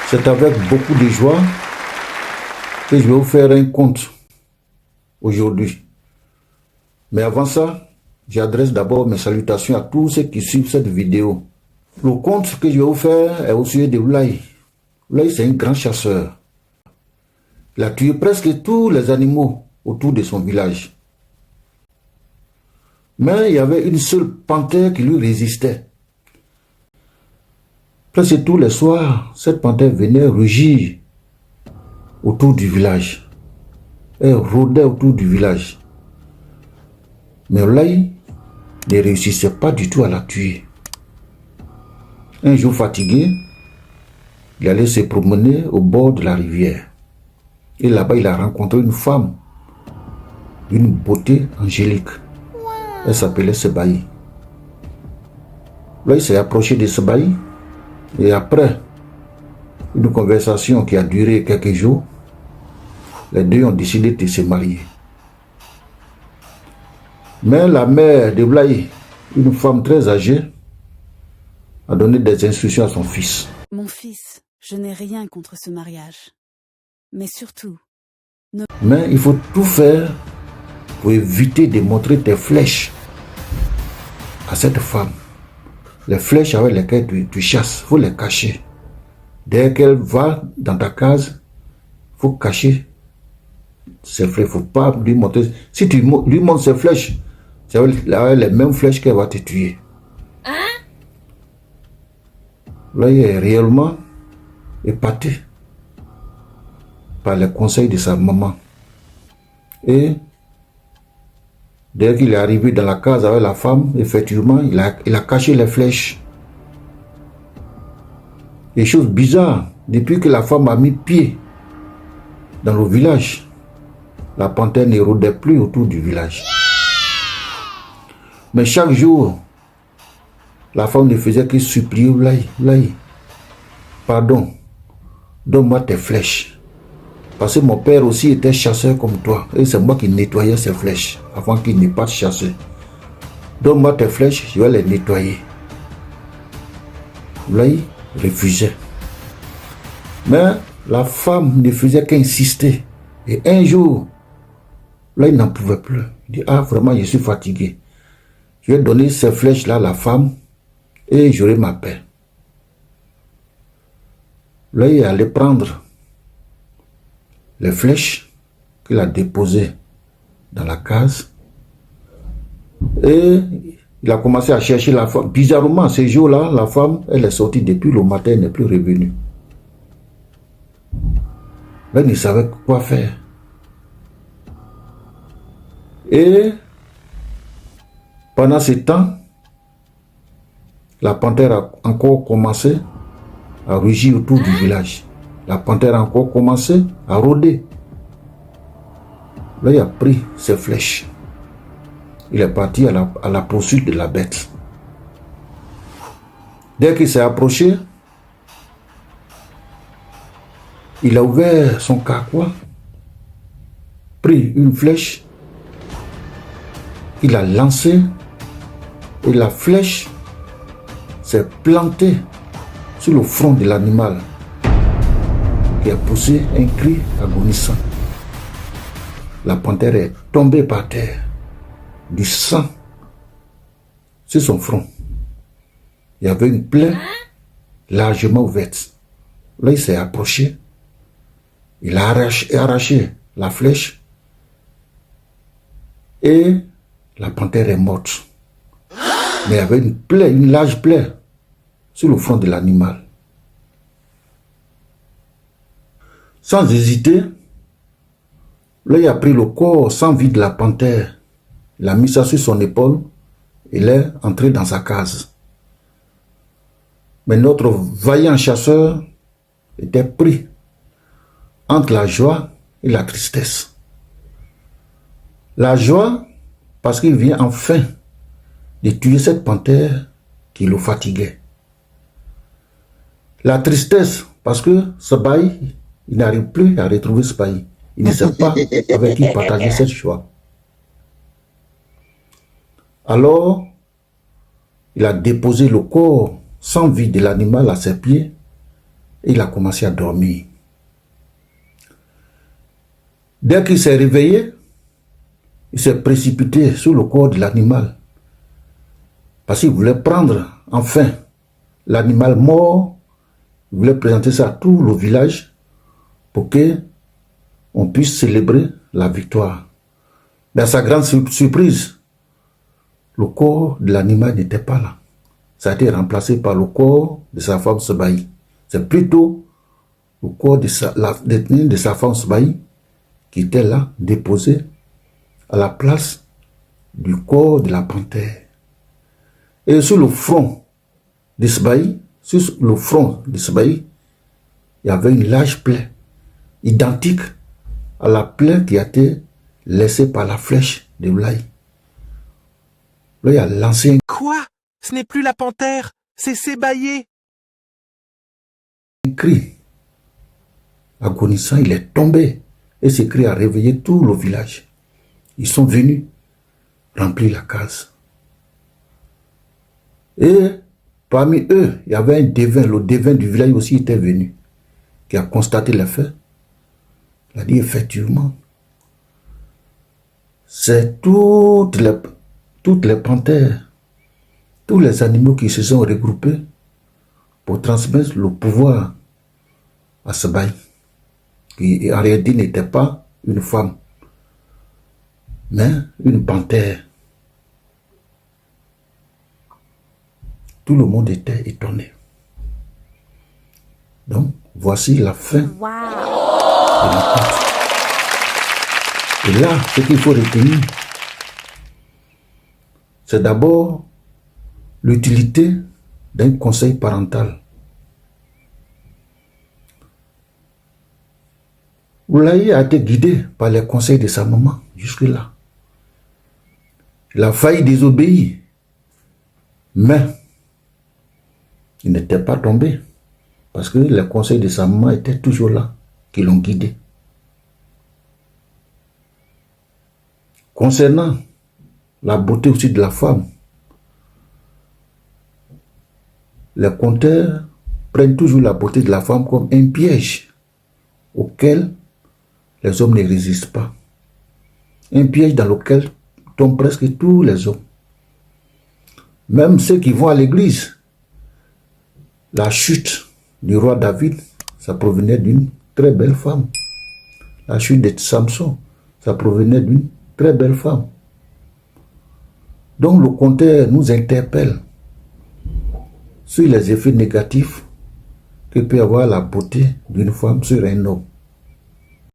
C'est avec beaucoup de joie que je vais vous faire un conte aujourd'hui. Mais avant ça, j'adresse d'abord mes salutations à tous ceux qui suivent cette vidéo. Le conte que je vais vous faire est au sujet de Oulaye. Oulaye, c'est un grand chasseur. Il a tué presque tous les animaux autour de son village. Mais il y avait une seule panthère qui lui résistait. Presque tous les soirs, cette panthère venait rugir autour du village. Elle rôdait autour du village. Mais Oulaye ne réussissait pas du tout à la tuer. Un jour fatigué, il allait se promener au bord de la rivière. Et là-bas, il a rencontré une femme d'une beauté angélique. Elle s'appelait Sebaï. Là, il s'est approché de Sebaï. Et après une conversation qui a duré quelques jours, les deux ont décidé de se marier. Mais la mère de Oulaye, une femme très âgée, a donné des instructions à son fils. Mon fils, je n'ai rien contre ce mariage. Mais surtout... Mais il faut tout faire pour éviter de montrer tes flèches à cette femme. Les flèches avec lesquelles tu chasses, il faut les cacher. Dès qu'elle va dans ta case, il faut cacher ses flèches. Il ne faut pas lui montrer. Si tu lui montres ses flèches, c'est avec les mêmes flèches qu'elle va te tuer. Là, il est réellement épaté par les conseils de sa maman. Et dès qu'il est arrivé dans la case avec la femme, effectivement, il a caché les flèches. Et chose bizarre, depuis que la femme a mis pied dans le village, la panthère ne rôdait plus autour du village. Mais chaque jour, la femme ne faisait que supplier Oulaye, pardon, donne-moi tes flèches. Parce que mon père aussi était chasseur comme toi. Et c'est moi qui nettoyais ses flèches avant qu'il n'ait pas chassé. Donne-moi tes flèches, je vais les nettoyer. Oulaye refusait. Mais la femme ne faisait qu'insister. Et un jour, Oulaye n'en pouvait plus. Il dit, ah vraiment, je suis fatigué. Je vais donner ces flèches-là à la femme et j'aurai ma paix. Oulaye allait prendre les flèches qu'il a déposées dans la case et il a commencé à chercher la femme. Bizarrement, ces jours-là, la femme, elle est sortie depuis le matin, elle n'est plus revenue. Elle ne savait quoi faire. Et pendant ce temps, la panthère a encore commencé à rugir autour du village. La panthère a encore commencé à rôder. Là, il a pris ses flèches. Il est parti à la poursuite de la bête. Dès qu'il s'est approché, il a ouvert son carquois, pris une flèche, il a lancé et la flèche s'est plantée sur le front de l'animal qui a poussé un cri agonissant. La panthère est tombée par terre, du sang sur son front. Il y avait une plaie largement ouverte. Là, il s'est approché. Il a arraché la flèche et la panthère est morte. Mais il y avait une plaie, une large plaie sur le front de l'animal. Sans hésiter, là, il a pris le corps sans vie de la panthère. Il a mis ça sur son épaule. Il est entré dans sa case. Mais notre vaillant chasseur était pris entre la joie et la tristesse. La joie, parce qu'il vient enfin de tuer cette panthère qui le fatiguait. La tristesse, parce que Sebaï, il n'arrive plus à retrouver Sebaï. Il ne sait pas avec qui partager cette joie. Alors, il a déposé le corps sans vie de l'animal à ses pieds et il a commencé à dormir. Dès qu'il s'est réveillé, il s'est précipité sur le corps de l'animal. Parce qu'il voulait prendre enfin l'animal mort. Il voulait présenter ça à tout le village pour qu'on puisse célébrer la victoire. Mais à sa grande surprise, le corps de l'animal n'était pas là. Ça a été remplacé par le corps de sa femme Sebaï. C'est plutôt le corps de sa femme Sebaï qui était là, déposé à la place du corps de la panthère. Et sur le front de Sebaï, il y avait une large plaie, identique à la plaie qui a été laissée par la flèche de Oulaï. Là, il a lancé Quoi? Ce n'est plus la panthère, c'est Sébaïé. un cri. Agonissant, il est tombé et ce cri a réveillé tout le village. Ils sont venus remplir la case. Et parmi eux, il y avait un devin, le devin du village aussi était venu, qui a constaté les faits. Il a dit effectivement, c'est toutes les panthères, tous les animaux qui se sont regroupés pour transmettre le pouvoir à Sebaï, qui en réalité n'était pas une femme, mais une panthère. Tout le monde était étonné. Donc, voici la fin de la conte. Et là, ce qu'il faut retenir, c'est d'abord l'utilité d'un conseil parental. Oulaï a été guidé par les conseils de sa maman jusque-là. Il a failli désobéir, mais il n'était pas tombé parce que les conseils de sa maman étaient toujours là, qui l'ont guidé. Concernant la beauté aussi de la femme, les conteurs prennent toujours la beauté de la femme comme un piège auquel les hommes ne résistent pas. Un piège dans lequel tombent presque tous les hommes. Même ceux qui vont à l'église. La chute du roi David, ça provenait d'une très belle femme. La chute de Samson, ça provenait d'une très belle femme. Donc le conteur nous interpelle sur les effets négatifs que peut avoir la beauté d'une femme sur un homme.